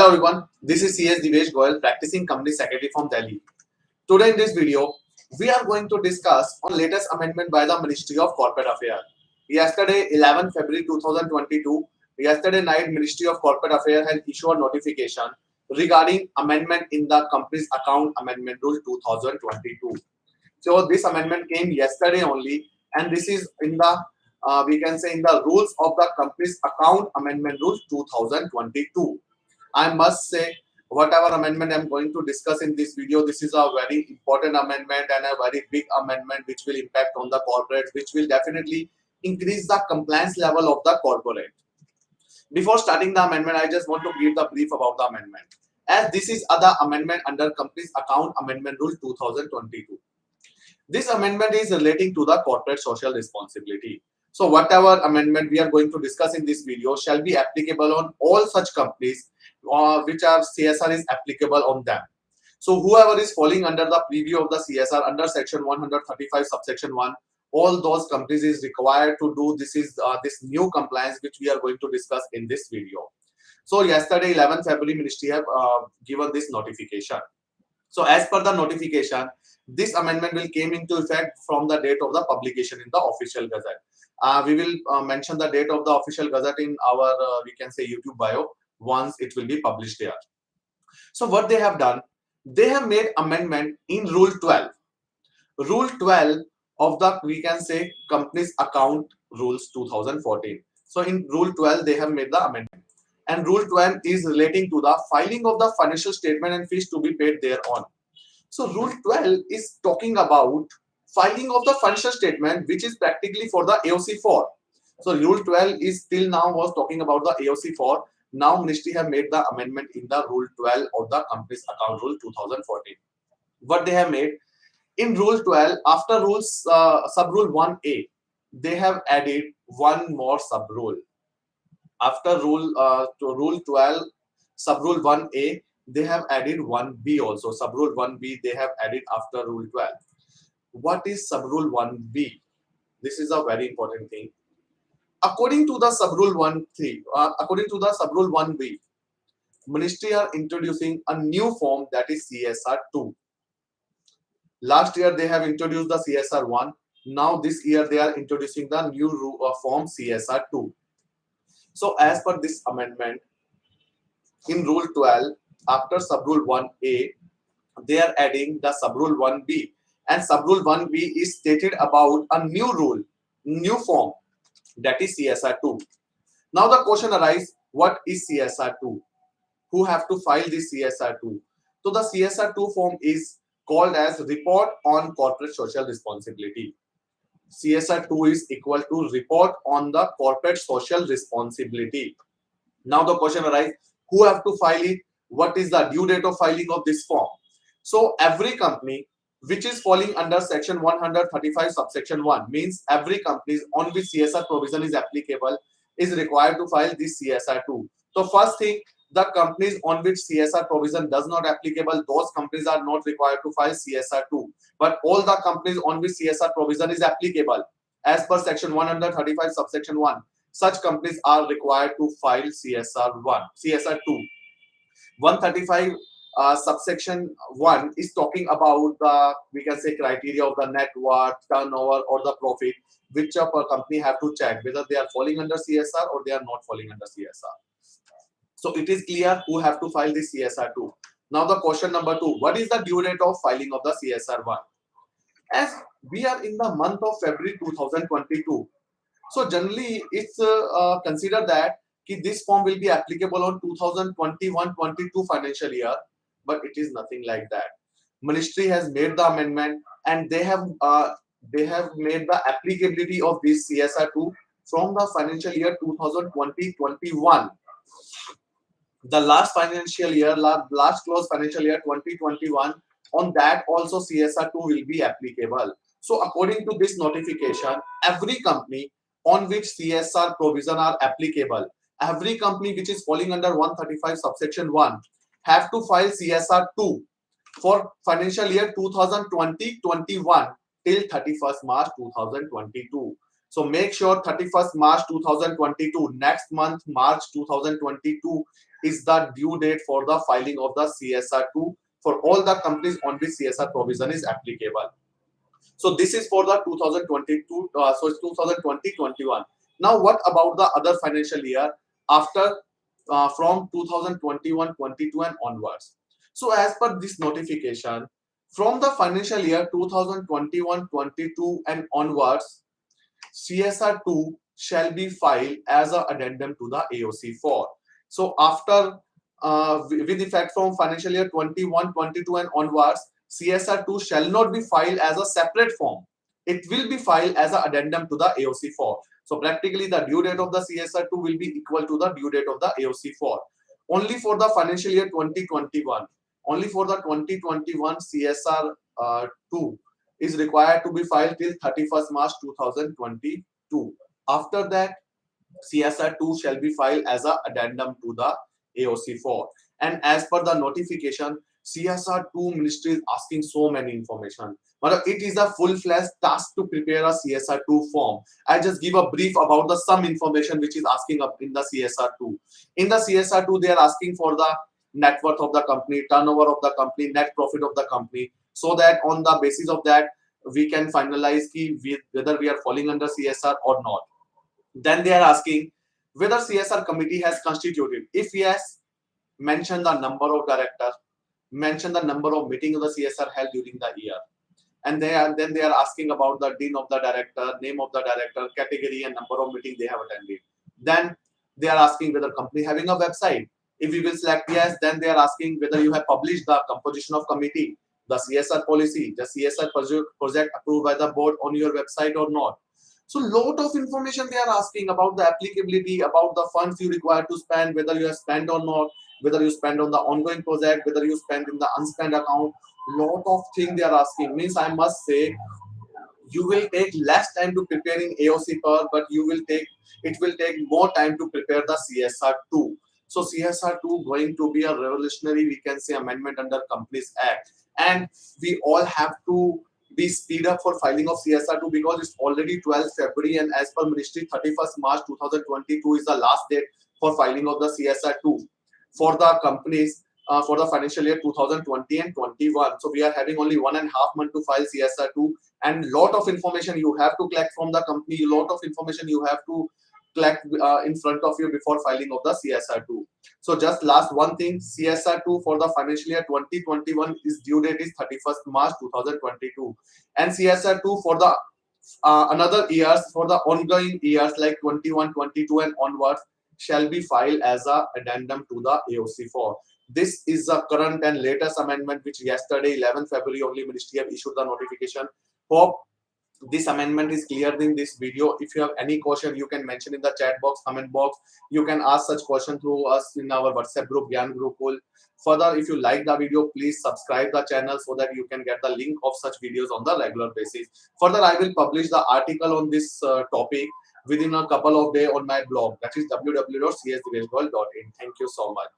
Hello everyone, this is Divesh Goyal, practicing company secretary from Delhi. Today in this video, we are going to discuss on latest amendment by the Ministry of Corporate Affairs. Yesterday, 11 February 2022, yesterday night, Ministry of Corporate Affairs has issued a notification regarding amendment in the Companies Account Amendment Rule 2022. So this amendment came yesterday only, and this is in the we can say in the rules of the Companies Account Amendment Rule 2022. I must say, whatever amendment I'm going to discuss in this video, this is a very important amendment and a very big amendment which will impact on the corporates, which will definitely increase the compliance level of the corporate. Before starting the amendment, I just want to give the brief about the amendment. As this is other amendment under Companies Account Amendment Rule 2022. This amendment is relating to the corporate social responsibility. So whatever amendment we are going to discuss in this video shall be applicable on all such companies which are CSR is applicable on them. So whoever is falling under the preview of the CSR under section 135 subsection 1, all those companies is required to do this new compliance which we are going to discuss in this video. So yesterday 11th February ministry have given this notification. So as per the notification, this amendment will came into effect from the date of the publication in the official gazette. We will mention the date of the official gazette in our we can say YouTube bio once it will be published there. So what they have done, they have made amendment in Rule 12. Rule 12 of the we can say Companies Account Rules 2014. So in Rule 12 they have made the amendment, and Rule 12 is relating to the filing of the financial statement and fees to be paid thereon. So Rule 12 is talking about filing of the financial statement, which is practically for the AOC4. So Rule 12 is till now was talking about the AOC4. Now Ministry have made the amendment in the Rule 12 of the Companies Account Rule 2014. What they have made in Rule 12, after rules sub-rule 1A, they have added one more sub-rule. After Rule 12 sub-rule 1A, they have added 1B also. Sub-rule 1B they have added after Rule 12. What is sub-rule 1B? This is a very important thing. According to the sub-rule 1B, Ministry are introducing a new form, that is CSR-2. Last year they have introduced the CSR-1. Now this year they are introducing the new form CSR-2. So as per this amendment, in Rule 12, after sub-rule 1A, they are adding the sub-rule 1B. And sub-rule 1B is stated about a new rule, new form, that is CSR-2. Now the question arises, what is CSR-2? Who have to file this CSR-2? So the CSR-2 form is called as Report on Corporate Social Responsibility. CSR-2 is equal to Report on the Corporate Social Responsibility. Now the question arises, who have to file it? What is the due date of filing of this form? So every company which is falling under section 135 subsection 1, means every company on which CSR provision is applicable is required to file this CSR-2. So first thing, the companies on which CSR provision does not applicable, those companies are not required to file CSR-2. But all the companies on which CSR provision is applicable as per section 135 subsection 1, such companies are required to file CSR-2. 135 subsection 1 is talking about the we can say criteria of the net worth, turnover or the profit, which a company have to check whether they are falling under CSR or they are not falling under CSR. So it is clear who have to file this CSR-2. Now the question number 2, what is the due date of filing of the CSR-1? As we are in the month of February 2022, so generally it's considered that this form will be applicable on 2021-22 financial year, but it is nothing like that. Ministry has made the amendment and they have made the applicability of this CSR-2 from the financial year 2020-21. The last financial year, last close financial year 2021, on that also CSR-2 will be applicable. So according to this notification, every company on which CSR provision are applicable, every company which is falling under 135 subsection 1 have to file CSR-2 for financial year 2020-21 till 31st March 2022. So make sure 31st March 2022, next month, March 2022, is the due date for the filing of the CSR-2 for all the companies on which CSR provision is applicable. So this is for the 2022, so it's 2020-21. Now what about the other financial year after from 2021-22 and onwards? So as per this notification, from the financial year 2021-22 and onwards, CSR-2 shall be filed as an addendum to the AOC4. So after with effect from financial year 21-22 and onwards, CSR-2 shall not be filed as a separate form. It will be filed as an addendum to the AOC4. So practically the due date of the CSR-2 will be equal to the due date of the AOC4. Only for the financial year 2021. Only for the 2021 CSR-2 is required to be filed till 31st March 2022. After that, CSR-2 shall be filed as an addendum to the AOC4. And as per the notification, CSR-2 ministry is asking so many information. But it is a full-fledged task to prepare a CSR-2 form. I just give a brief about the some information which is asking up in the CSR-2. In the CSR-2, they are asking for the net worth of the company, turnover of the company, net profit of the company, so that on the basis of that, we can finalize whether we are falling under CSR or not. Then they are asking whether CSR committee has constituted. If yes, mention the number of directors, mention the number of meetings of the CSR held during the year. And then they are asking about the dean of the director, name of the director, category and number of meetings they have attended. Then they are asking whether company having a website. If we will select yes, then they are asking whether you have published the composition of committee, the CSR policy, the CSR project approved by the board on your website or not. So lot of information they are asking about the applicability, about the funds you require to spend, whether you have spent or not, whether you spend on the ongoing project, whether you spend in the unspent account. Lot of things they are asking. Means I must say, you will take less time to preparing AOC per, but it will take more time to prepare the CSR-2. So CSR-2 going to be a revolutionary, we can say, amendment under Companies Act, and we all have to be speed up for filing of CSR-2 because it's already 12th February, and as per Ministry, 31st March 2022 is the last date for filing of the CSR-2 for the companies for the financial year 2020 and 21. So we are having only 1.5 months to file CSR-2, and lot of information you have to collect from the company, lot of information you have to collect in front of you before filing of the CSR-2. So just last one thing, CSR-2 for the financial year 2021 is due date is 31st March 2022, and CSR-2 for the another years, for the ongoing years like 21, 22 and onwards shall be filed as a addendum to the AOC4. This is the current and latest amendment which yesterday 11th February only Ministry have issued the notification. Hope this amendment is clear in this video. If you have any question, you can mention in the chat box, comment box. You can ask such question through us in our WhatsApp group, Gyan Gurukul. Further, if you like the video, please subscribe the channel so that you can get the link of such videos on the regular basis. Further, I will publish the article on this topic within a couple of days on my blog, that is www.csdiveshgoyal.in. Thank you so much.